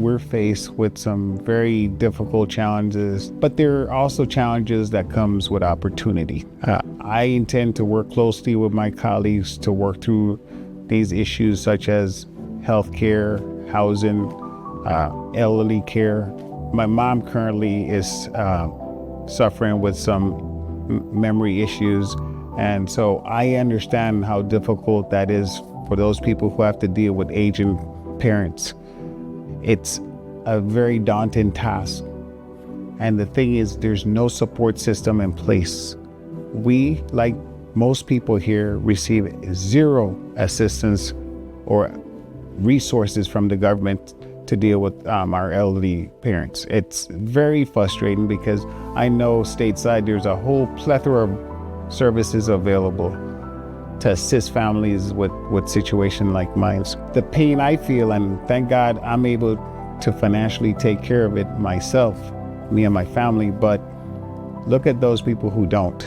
We're faced with some very difficult challenges, but there are also challenges that comes with opportunity. I intend to work closely with my colleagues to work through these issues such as healthcare, housing, elderly care. My mom currently is suffering with some memory issues, and so I understand how difficult that is for those people who have to deal with aging parents. It's a very daunting task, and the thing is, there's no support system in place. We, like most people here, receive zero assistance or resources from the government to deal with our elderly parents. It's very frustrating because I know stateside there's a whole plethora of services available to assist families with situations like mine. The pain I feel, and thank God I'm able to financially take care of it myself, me and my family, but look at those people who don't,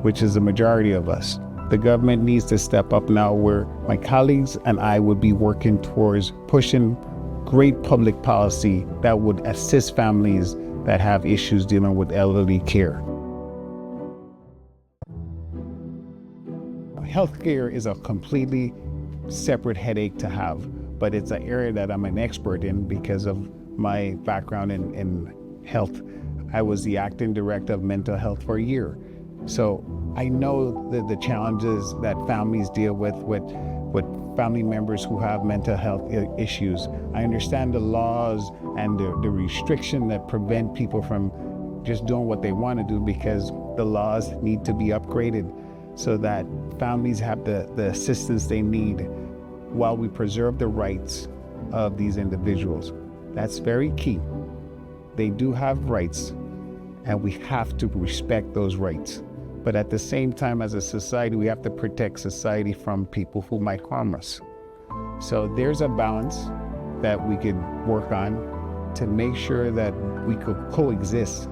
which is the majority of us. The government needs to step up now, where my colleagues and I would be working towards pushing great public policy that would assist families that have issues dealing with elderly care. Healthcare is a completely separate headache to have, but it's an area that I'm an expert in because of my background in health. I was the acting director of mental health for a year. So I know the challenges that families deal with family members who have mental health issues. I understand the laws and the restriction that prevent people from just doing what they want to do, because the laws need to be upgraded so that families have the assistance they need while we preserve the rights of these individuals. That's very key. They do have rights, and we have to respect those rights. But at the same time, as a society, we have to protect society from people who might harm us. So there's a balance that we could work on to make sure that we could coexist.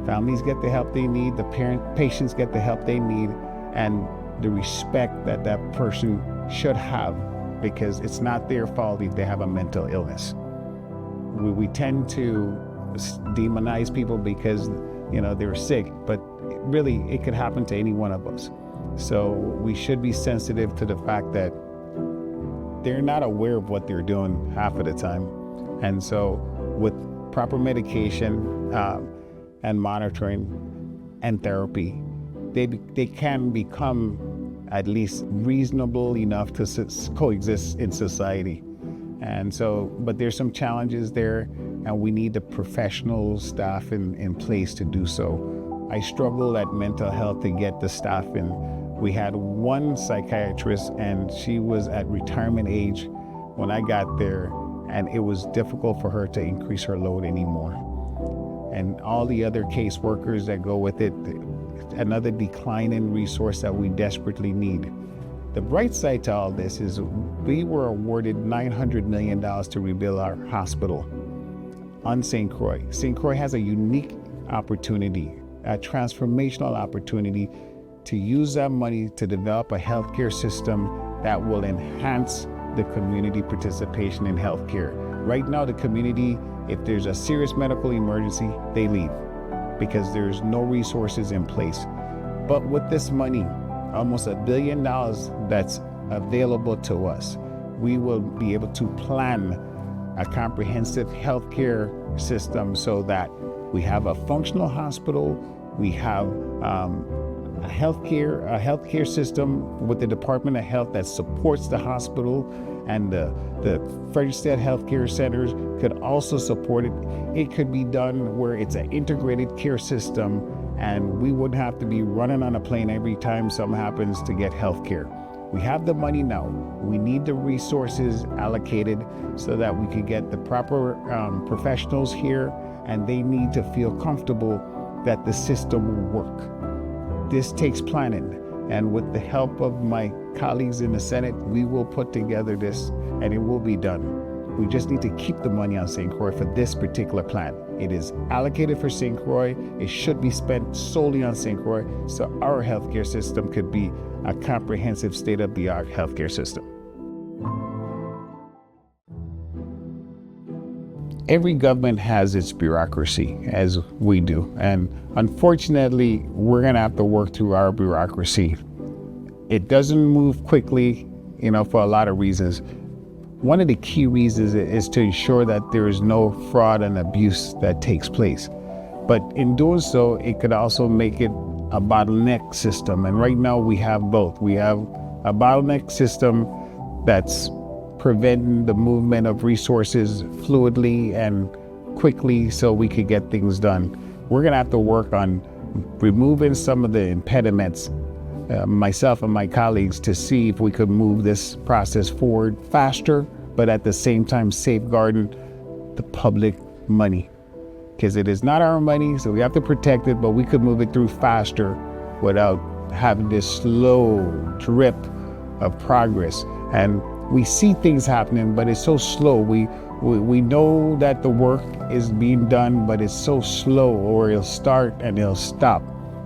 Families get the help they need, patients get the help they need, and the respect that that person should have, because it's not their fault if they have a mental illness. We tend to demonize people because they're sick, but really it could happen to any one of us. So we should be sensitive to the fact that they're not aware of what they're doing half of the time. And so with proper medication and monitoring and therapy, they can become at least reasonable enough to coexist in society. And so, but there's some challenges there, and we need the professional staff in place to do so. I struggled at mental health to get the staff in. We had one psychiatrist, and she was at retirement age when I got there, and it was difficult for her to increase her load anymore. And all the other caseworkers that go with it, another declining resource that we desperately need. The bright side to all this is we were awarded $900 million to rebuild our hospital on St. Croix. St. Croix has a unique opportunity, a transformational opportunity to use that money to develop a healthcare system that will enhance the community participation in healthcare. Right now, the community, if there's a serious medical emergency, they leave because there's no resources in place. But with this money, almost $1 billion that's available to us, we will be able to plan a comprehensive healthcare system so that we have a functional hospital, we have a healthcare system with the Department of Health that supports the hospital, and the Frederick Healthcare Centers could also support it. It could be done where it's an integrated care system, and we wouldn't have to be running on a plane every time something happens to get healthcare. We have the money now. We need the resources allocated so that we could get the proper professionals here, and they need to feel comfortable that the system will work. This takes planning, and with the help of my colleagues in the Senate, we will put together this, and it will be done. We just need to keep the money on St. Croix for this particular plan. It is allocated for St. Croix. It should be spent solely on St. Croix, so our healthcare system could be a comprehensive state-of-the-art healthcare system. every government has its bureaucracy, as we do. And unfortunately, we're going to have to work through our bureaucracy. It doesn't move quickly, for a lot of reasons. One of the key reasons is to ensure that there is no fraud and abuse that takes place. But in doing so, it could also make it a bottleneck system. And right now we have both. We have a bottleneck system that's preventing the movement of resources fluidly and quickly so we could get things done. We're going to have to work on removing some of the impediments, myself and my colleagues, to see if we could move this process forward faster, but at the same time safeguarding the public money. Because it is not our money, so we have to protect it, but we could move it through faster without having this slow drip of progress. And we see things happening, but it's so slow. We know that the work is being done, but it's so slow, or it'll start and it'll stop.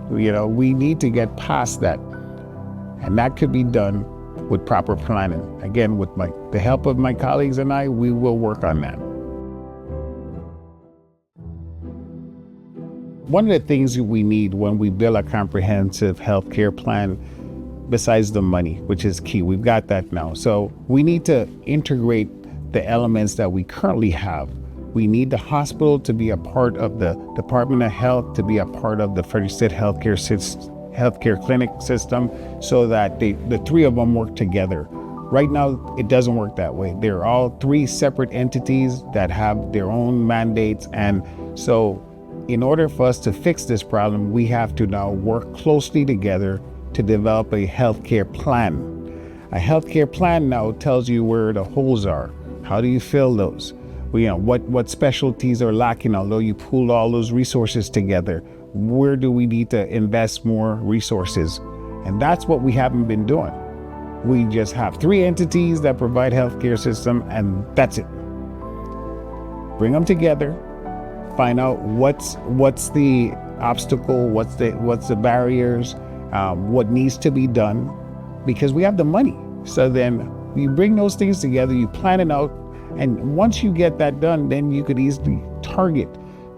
We need to get past that. And that could be done with proper planning. Again, with the help of my colleagues and I, we will work on that. One of the things we need when we build a comprehensive healthcare plan, besides the money, which is key, we've got that now. So we need to integrate the elements that we currently have. We need the hospital to be a part of the Department of Health, to be a part of the Frederick State healthcare clinic system, so that the three of them work together. Right now, it doesn't work that way. They're all three separate entities that have their own mandates. And so in order for us to fix this problem, we have to now work closely together to develop a healthcare plan. A healthcare plan now tells you where the holes are. How do you fill those? What specialties are lacking, although you pooled all those resources together? Where do we need to invest more resources? And that's what we haven't been doing. We just have three entities that provide healthcare system, and that's it. Bring them together, find out what's the obstacle, what's the barriers, what needs to be done, because we have the money. So then you bring those things together, you plan it out, and once you get that done, then you could easily target.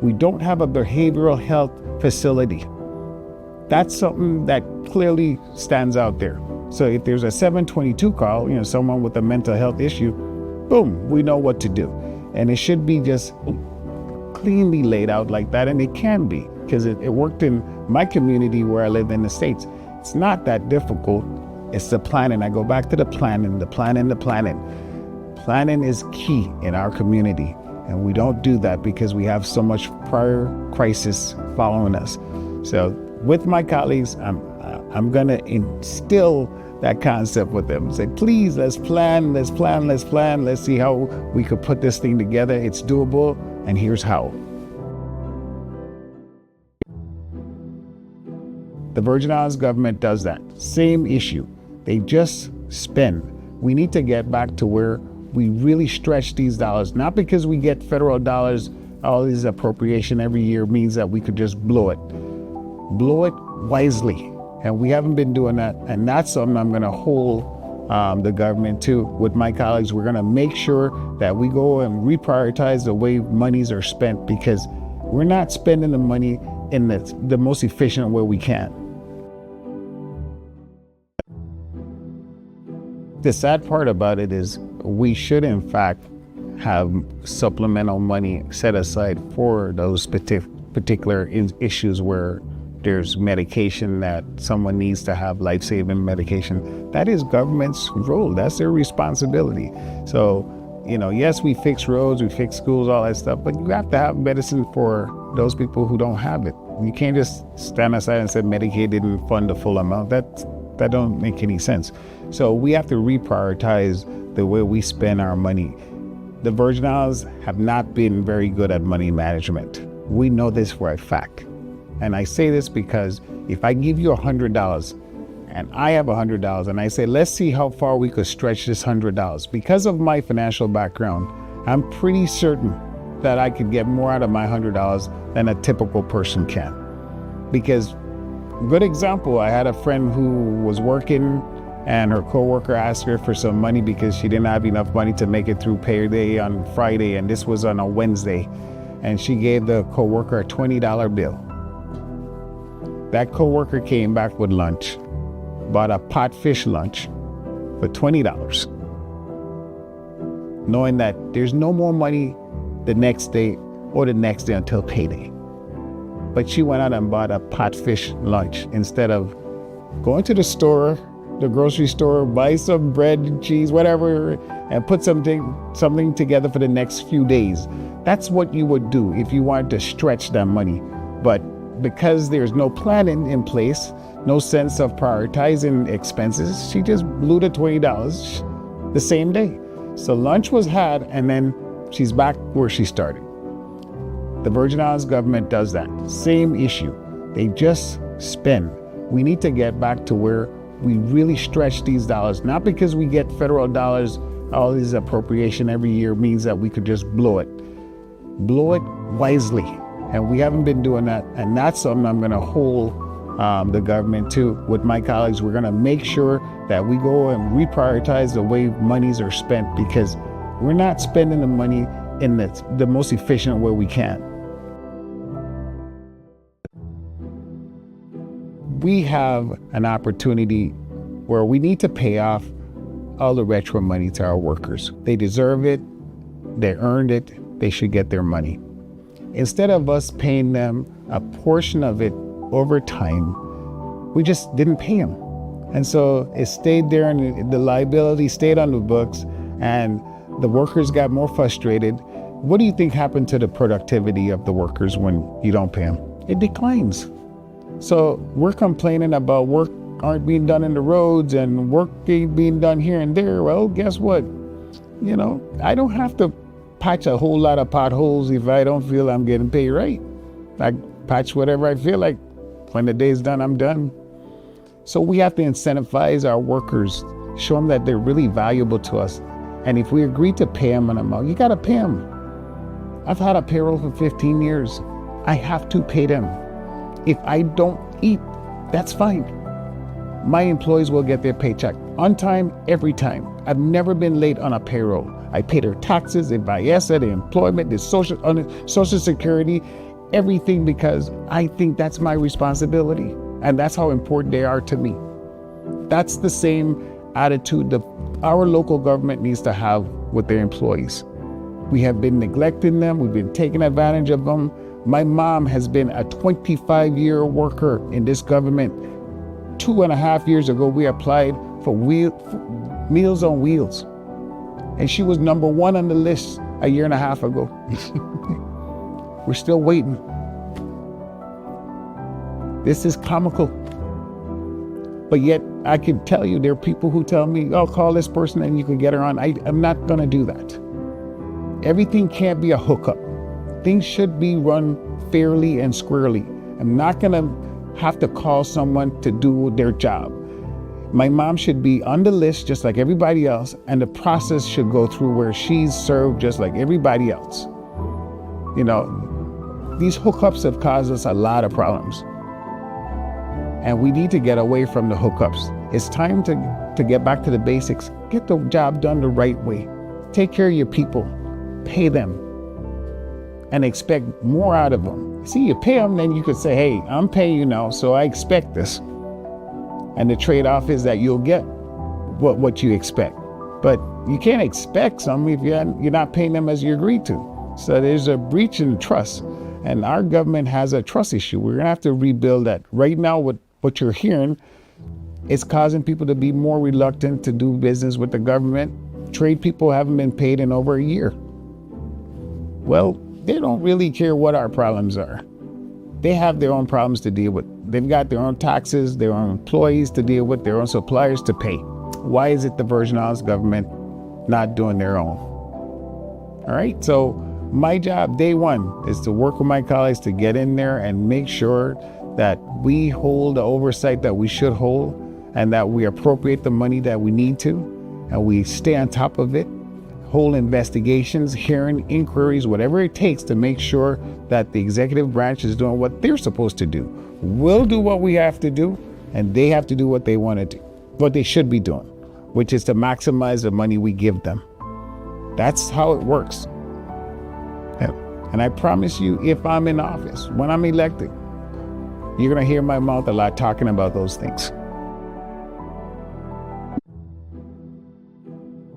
We don't have a behavioral health facility. That's something that clearly stands out there. So if there's a 722 call, someone with a mental health issue, boom, we know what to do. And it should be just cleanly laid out like that, and it can be, because it worked in my community where I live in the States. It's not that difficult. It's the planning. I go back to the planning. Planning is key in our community, and we don't do that because we have so much prior crisis following us. So with my colleagues, I'm going to instill that concept with them. Say, please, let's plan. Let's see how we could put this thing together. It's doable, and here's how. The Virgin Islands government does that. Same issue. They just spend. We need to get back to where we really stretch these dollars, not because we get federal dollars, all these appropriation every year means that we could just blow it. Blow it wisely. And we haven't been doing that. And that's something I'm going to hold the government to. With my colleagues, we're going to make sure that we go and reprioritize the way monies are spent, because we're not spending the money in the most efficient way we can. The sad part about it is we should, in fact, have supplemental money set aside for those particular issues where there's medication that someone needs to have, life-saving medication. That is government's role. That's their responsibility. So, yes, we fix roads, we fix schools, all that stuff, but you have to have medicine for those people who don't have it. You can't just stand aside and say Medicaid didn't fund the full amount. That don't make any sense. So we have to reprioritize the way we spend our money. The Virgin Islands have not been very good at money management. We know this for a fact. And I say this because if I give you $100 and I have $100 and I say, let's see how far we could stretch this $100. Because of my financial background, I'm pretty certain that I could get more out of my $100 than a typical person can. Because, good example, I had a friend who was working and her coworker asked her for some money because she didn't have enough money to make it through payday on Friday, and this was on a Wednesday, and she gave the coworker a $20 bill. That coworker came back with lunch, bought a pot fish lunch for $20, knowing that there's no more money the next day or the next day until payday. But she went out and bought a pot fish lunch instead of going to the store, the grocery store, buy some bread and cheese, whatever, and put something together for the next few days. That's what you would do if you wanted to stretch that money. But because there's no planning in place, no sense of prioritizing expenses, she just blew the $20 the same day. So lunch was had, and then she's back where she started. The Virgin Islands government does that. Same issue. They just spend. We need to get back to where we really stretch these dollars, not because we get federal dollars, all this appropriation every year means that we could just blow it. Blow it wisely. And we haven't been doing that. And that's something I'm going to hold the government to. With my colleagues, we're going to make sure that we go and reprioritize the way monies are spent, because we're not spending the money in the most efficient way we can. We have an opportunity where we need to pay off all the retro money to our workers. They deserve it. They earned it. They should get their money. Instead of us paying them a portion of it over time, we just didn't pay them. And so it stayed there, and the liability stayed on the books, and the workers got more frustrated. What do you think happened to the productivity of the workers when you don't pay them? It declines. So we're complaining about work aren't being done in the roads and work being done here and there. Well, guess what? I don't have to patch a whole lot of potholes if I don't feel I'm getting paid right. I patch whatever I feel like. When the day's done, I'm done. So we have to incentivize our workers, show them that they're really valuable to us. And if we agree to pay them an amount, you got to pay them. I've had a payroll for 15 years. I have to pay them. If I don't eat, that's fine. My employees will get their paycheck on time, every time. I've never been late on a payroll. I pay their taxes, the VIESA, the employment, the social security, everything, because I think that's my responsibility. And that's how important they are to me. That's the same attitude that our local government needs to have with their employees. We have been neglecting them. We've been taking advantage of them. My mom has been a 25-year worker in this government. 2.5 years ago, we applied for Meals on Wheels. And she was number 1 on the list a year and a half ago. We're still waiting. This is comical. But yet, I can tell you, there are people who tell me, oh, call this person and you can get her on. I'm not going to do that. Everything can't be a hookup. Things should be run fairly and squarely. I'm not going to have to call someone to do their job. My mom should be on the list just like everybody else, and the process should go through where she's served just like everybody else. These hookups have caused us a lot of problems. And we need to get away from the hookups. It's time to get back to the basics. Get the job done the right way. Take care of your people. Pay them. And expect more out of them. See, you pay them, then you could say, hey, I'm paying you now, so I expect this. And the trade-off is that you'll get what you expect. But you can't expect something if you're not paying them as you agreed to. So there's a breach in trust. And our government has a trust issue. We're going to have to rebuild that. Right now, what you're hearing is causing people to be more reluctant to do business with the government. Trade people haven't been paid in over a year. Well, they don't really care what our problems are. They have their own problems to deal with. They've got their own taxes, their own employees to deal with, their own suppliers to pay. Why is it the Virgin Islands government not doing their own? All right, so my job, day one, is to work with my colleagues to get in there and make sure that we hold the oversight that we should hold, and that we appropriate the money that we need to, and we stay on top of it, hold investigations, hearing, inquiries, whatever it takes to make sure that the executive branch is doing what they're supposed to do. We'll do what we have to do, and they have to do what they want to do. what they should be doing, which is to maximize the money we give them. That's how it works. And I promise you, if I'm in office, when I'm elected, you're going to hear my mouth a lot talking about those things.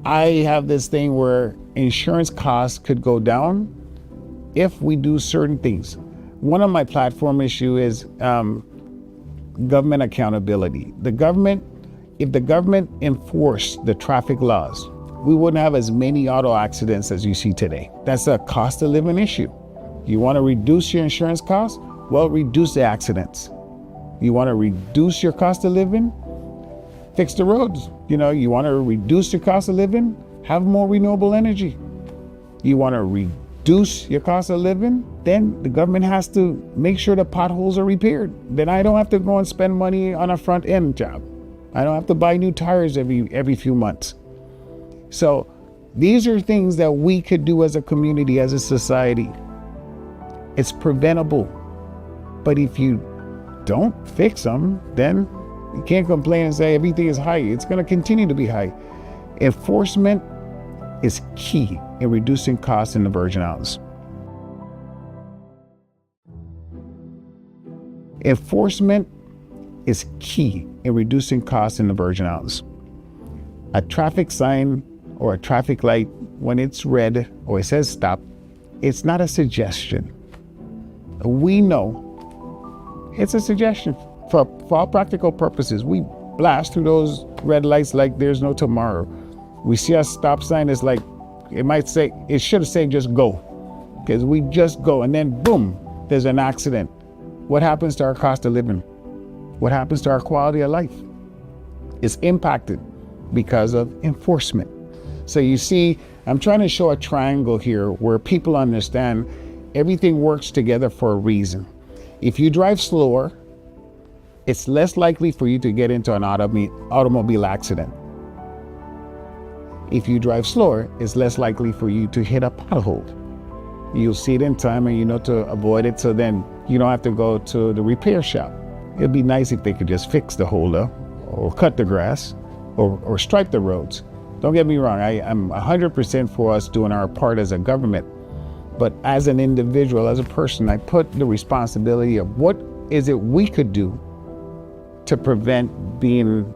I have this thing where insurance costs could go down if we do certain things. One of my platform issue is government accountability. If the government enforced the traffic laws, we wouldn't have as many auto accidents as you see today. That's a cost of living issue. You want to reduce your insurance costs? Well, reduce the accidents. You want to reduce your cost of living? Fix the roads. You want to reduce your cost of living? Have more renewable energy. You want to reduce your cost of living? Then the government has to make sure the potholes are repaired. Then I don't have to go and spend money on a front end job. I don't have to buy new tires every few months. So these are things that we could do as a community, as a society. It's preventable. But if you don't fix them, then you can't complain and say everything is high. It's going to continue to be high. Enforcement is key in reducing costs in the Virgin Islands. Enforcement is key in reducing costs in the Virgin Islands. A traffic sign or a traffic light, when it's red or it says stop, it's not a suggestion. We know it's a suggestion. For all practical purposes, we blast through those red lights like there's no tomorrow. We see a stop sign, it's like, it should have said just go. Because we just go and then boom, there's an accident. What happens to our cost of living? What happens to our quality of life? It's impacted because of enforcement. So you see, I'm trying to show a triangle here where people understand everything works together for a reason. If you drive slower, it's less likely for you to get into an automobile accident. If you drive slower, it's less likely for you to hit a pothole. You'll see it in time and you know to avoid it, so then you don't have to go to the repair shop. It'd be nice if they could just fix the holdup or cut the grass or stripe the roads. Don't get me wrong, I'm 100% for us doing our part as a government. But as an individual, as a person, I put the responsibility of what is it we could do to prevent being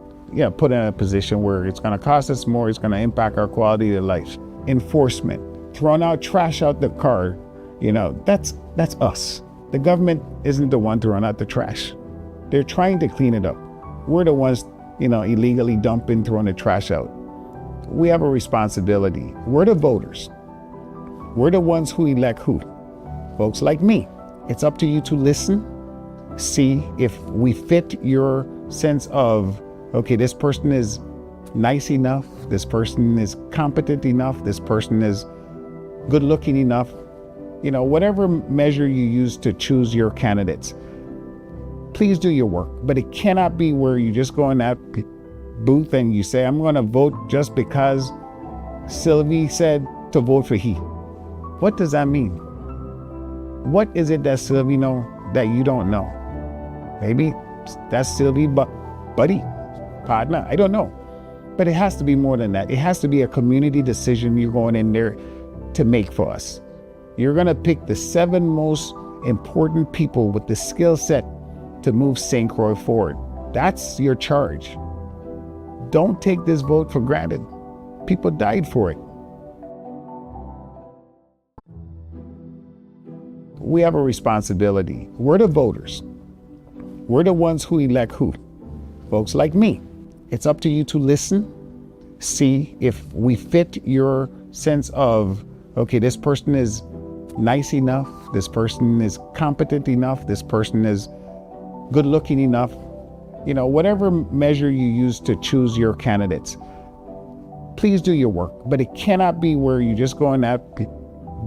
put in a position where it's going to cost us more, it's going to impact our quality of life. Enforcement, throwing out trash out the car, that's us. The government isn't the one throwing out the trash. They're trying to clean it up. We're the ones, illegally dumping, throwing the trash out. We have a responsibility. We're the voters. We're the ones who elect who? Folks like me. It's up to you to listen, see if we fit your sense of, okay, this person is nice enough, this person is competent enough, this person is good looking enough. Whatever measure you use to choose your candidates, please do your work. But it cannot be where you just go in that booth and you say, I'm going to vote just because Sylvie said to vote for he. What does that mean? What is it that Sylvie know that you don't know? Maybe that's Sylvie, buddy, partner, I don't know. But it has to be more than that. It has to be a community decision you're going in there to make for us. You're going to pick the 7 most important people with the skill set to move St. Croix forward. That's your charge. Don't take this vote for granted. People died for it. We have a responsibility. We're the voters. We're the ones who elect who? Folks like me. It's up to you to listen, see if we fit your sense of, okay, this person is nice enough, this person is competent enough, this person is good looking enough. Whatever measure you use to choose your candidates, please do your work. But it cannot be where you just go in that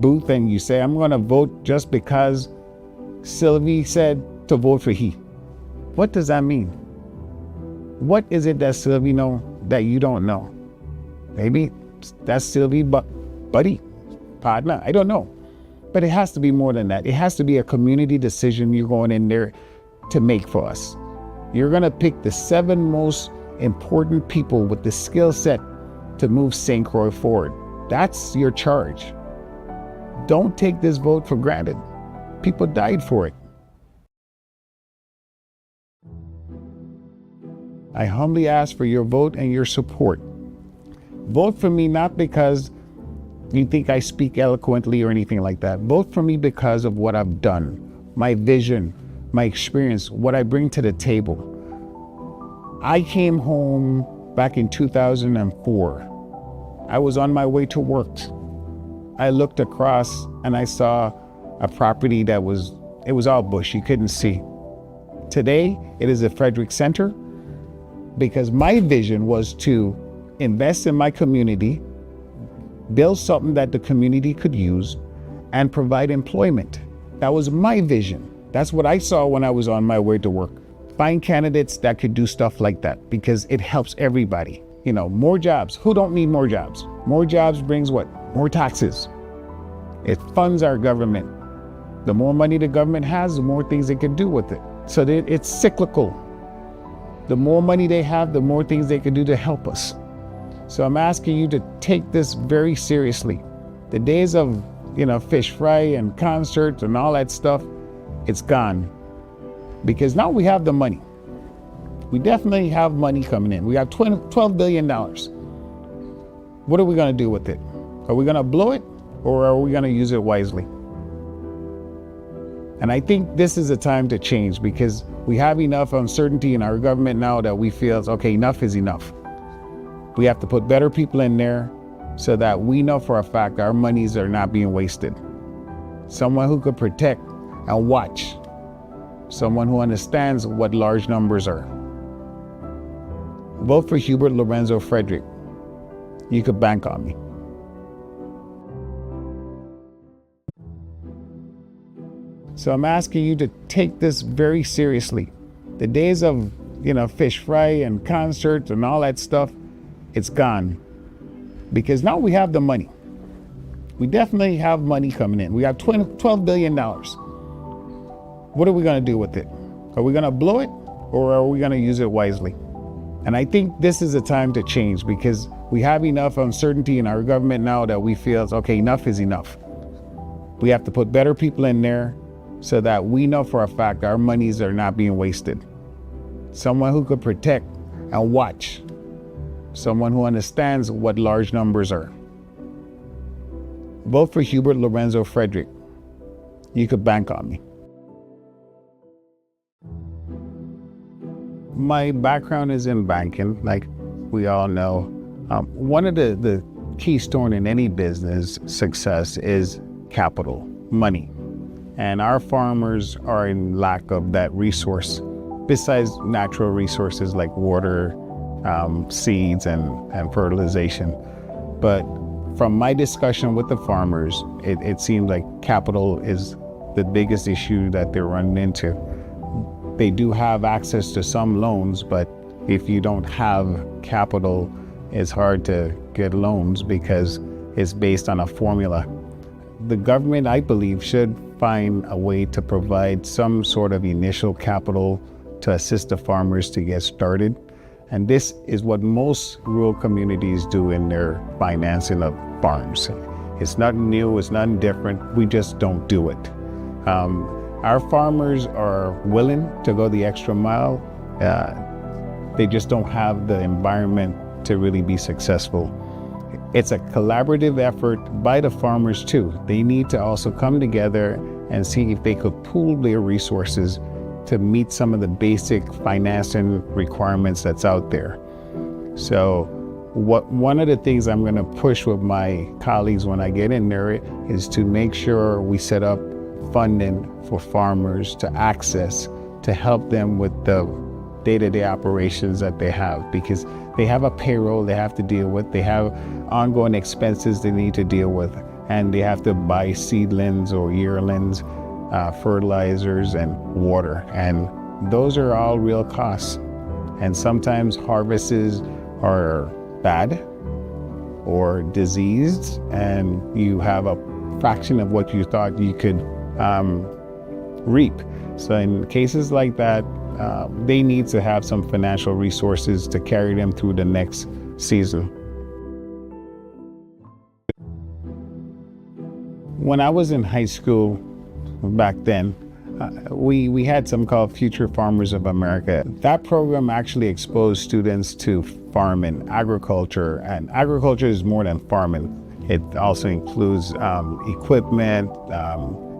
booth and you say, I'm going to vote just because Sylvie said to vote for he. What does that mean? What is it that Sylvie know that you don't know? Maybe that's Sylvie, buddy, partner, I don't know. But it has to be more than that. It has to be a community decision you're going in there to make for us. You're going to pick the 7 most important people with the skill set to move St. Croix forward. That's your charge. Don't take this vote for granted. People died for it. I humbly ask for your vote and your support. Vote for me not because you think I speak eloquently or anything like that. Vote for me because of what I've done, my vision, my experience, what I bring to the table. I came home back in 2004. I was on my way to work. I looked across and I saw a property that was all bush, you couldn't see. Today, it is a Frederick Center because my vision was to invest in my community, build something that the community could use, and provide employment. That was my vision. That's what I saw when I was on my way to work. Find candidates that could do stuff like that because it helps everybody. You know, more jobs. Who don't need more jobs? More jobs brings what? More taxes. It funds our government. The more money the government has, the more things they can do with it. So it's cyclical. The more money they have, the more things they can do to help us. So I'm asking you to take this very seriously. The days of, fish fry and concerts and all that stuff, it's gone. Because now we have the money. We definitely have money coming in. We have $12 billion. What are we going to do with it? Are we going to blow it or are we going to use it wisely? And I think this is a time to change because we have enough uncertainty in our government now that we feel, okay, enough is enough. We have to put better people in there so that we know for a fact our monies are not being wasted. Someone who could protect and watch. Someone who understands what large numbers are. Vote for Hubert, Lorenzo, Frederick. You could bank on me. So I'm asking you to take this very seriously. The days of, fish fry and concerts and all that stuff, it's gone. Because now we have the money. We definitely have money coming in. We have $12 billion. What are we going to do with it? Are we going to blow it or are we going to use it wisely? And I think this is a time to change because we have enough uncertainty in our government now that we feel, okay, enough is enough. We have to put better people in there so that we know for a fact our monies are not being wasted. Someone who could protect and watch. Someone who understands what large numbers are. Vote for Hubert, Lorenzo, Frederick. You could bank on me. My background is in banking, like we all know. One of the keystone in any business success is capital, money. And our farmers are in lack of that resource, besides natural resources like water, seeds, and fertilization. But from my discussion with the farmers, it seems like capital is the biggest issue that they're running into. They do have access to some loans, but if you don't have capital, it's hard to get loans because it's based on a formula. The government, I believe, should find a way to provide some sort of initial capital to assist the farmers to get started. And this is what most rural communities do in their financing of farms. It's nothing new, it's nothing different, we just don't do it. Our farmers are willing to go the extra mile. They just don't have the environment to really be successful. It's a collaborative effort by the farmers too. They need to also come together and see if they could pool their resources to meet some of the basic financing requirements that's out there. So one of the things I'm going to push with my colleagues when I get in there is to make sure we set up funding for farmers to access to help them with the day-to-day operations that they have, because they have a payroll they have to deal with, they have ongoing expenses they need to deal with, and they have to buy seedlings or yearlings, fertilizers and water, and those are all real costs. And sometimes harvests are bad or diseased, and you have a fraction of what you thought you could reap. So in cases like that, they need to have some financial resources to carry them through the next season. When I was in high school back then, we had something called Future Farmers of America. That program actually exposed students to farming, agriculture, and agriculture is more than farming. It also includes equipment,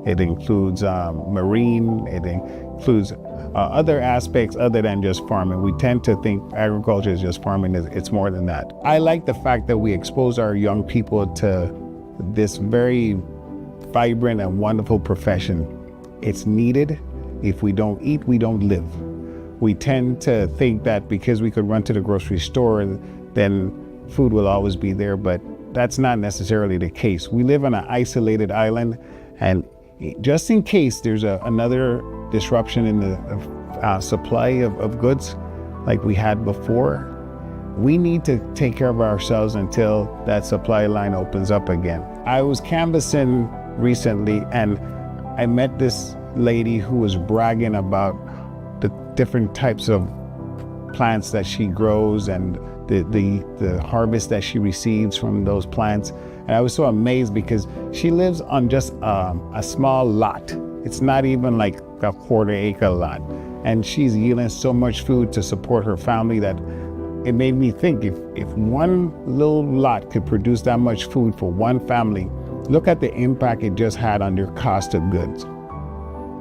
it includes marine, it includes other aspects other than just farming. We tend to think agriculture is just farming. It's more than that. I like the fact that we expose our young people to this very vibrant and wonderful profession. It's needed. If we don't eat, we don't live. We tend to think that because we could run to the grocery store, then food will always be there, but that's not necessarily the case. We live on an isolated island, and just in case there's another disruption in the supply of goods like we had before, we need to take care of ourselves until that supply line opens up again. I was canvassing recently, and I met this lady who was bragging about the different types of plants that she grows and the harvest that she receives from those plants. And I was so amazed because she lives on just a small lot. It's not even like a quarter-acre lot. And she's yielding so much food to support her family that it made me think, if one little lot could produce that much food for one family, look at the impact it just had on their cost of goods.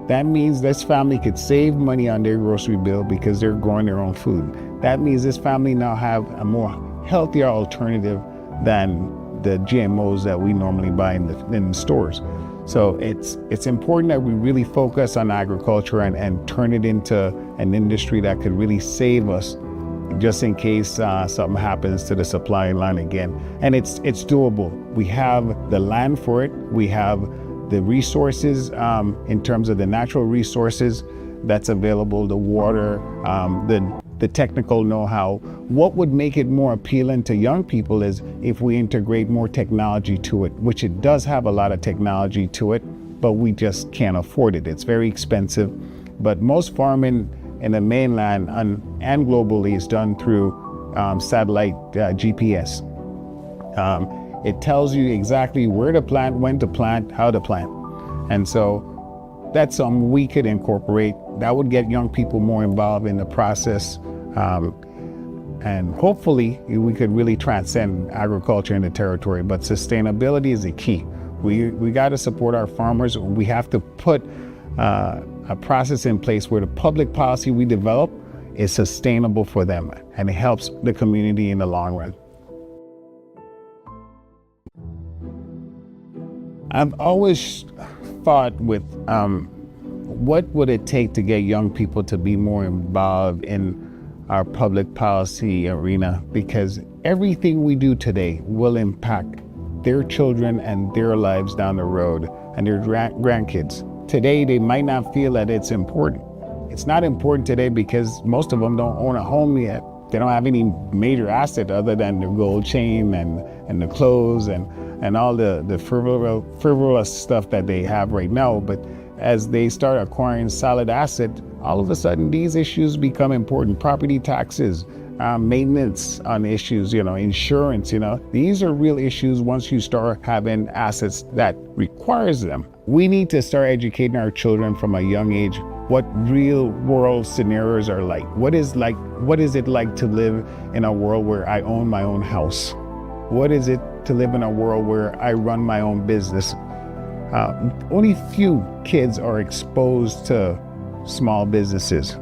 That means this family could save money on their grocery bill because they're growing their own food. That means this family now have a more healthier alternative than the GMOs that we normally buy in the stores. So it's important that we really focus on agriculture and turn it into an industry that could really save us just in case something happens to the supply line again. And it's doable. We have the land for it. We have the resources in terms of the natural resources that's available, the water, the technical know-how. What would make it more appealing to young people is if we integrate more technology to it, which it does have a lot of technology to it, but we just can't afford it. It's very expensive. But most farming in the mainland and globally is done through satellite GPS. It tells you exactly where to plant, when to plant, how to plant. And so that's something we could incorporate. That would get young people more involved in the process. And hopefully we could really transcend agriculture in the territory, but sustainability is the key. We got to support our farmers. We have to put a process in place where the public policy we develop is sustainable for them and it helps the community in the long run. I've always thought with what would it take to get young people to be more involved in our public policy arena, because everything we do today will impact their children and their lives down the road and their grandkids. Today, they might not feel that it's important. It's not important today because most of them don't own a home yet. They don't have any major asset other than their gold chain and the clothes and all the frivolous stuff that they have right now. But as they start acquiring solid asset, all of a sudden these issues become important. Property taxes, maintenance on issues, insurance, these are real issues once you start having assets that requires them. We need to start educating our children from a young age what real world scenarios are like. What is it like to live in a world where I own my own house? What is it to live in a world where I run my own business? Only few kids are exposed to small businesses.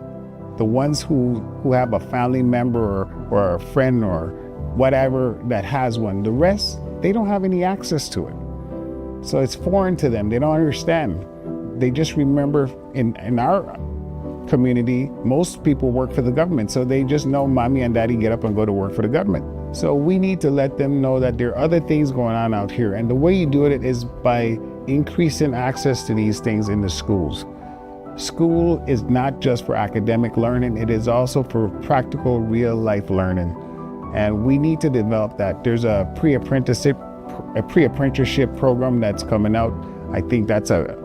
The ones who have a family member or a friend or whatever that has one. The rest, they don't have any access to it. So it's foreign to them. They don't understand. They just remember in our community, most people work for the government. So they just know mommy and daddy get up and go to work for the government. So we need to let them know that there are other things going on out here. And the way you do it is by increasing access to these things in the schools. School is not just for academic learning, it is also for practical, real life learning. And we need to develop that. There's a pre-apprenticeship program that's coming out. I think that's a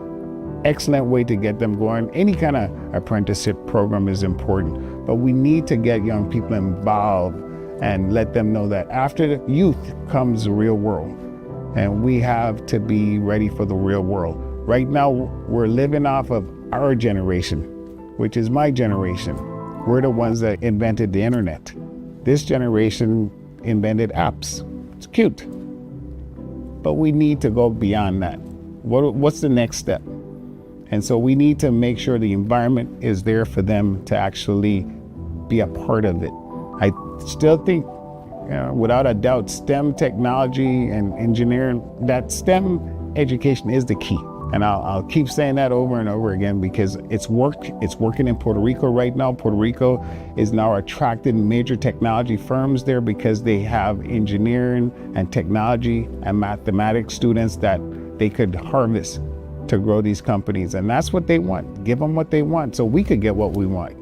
excellent way to get them going. Any kind of apprenticeship program is important, but we need to get young people involved and let them know that after the youth comes the real world, and we have to be ready for the real world. Right now, we're living off of our generation, which is my generation. We're the ones that invented the internet. This generation invented apps. It's cute, but we need to go beyond that. What's the next step? And so we need to make sure the environment is there for them to actually be a part of it. I still think, without a doubt, STEM technology and engineering, that STEM education is the key. And I'll keep saying that over and over again because it's worked. It's working in Puerto Rico right now. Puerto Rico is now attracting major technology firms there because they have engineering and technology and mathematics students that they could harvest to grow these companies. And that's what they want. Give them what they want so we could get what we want.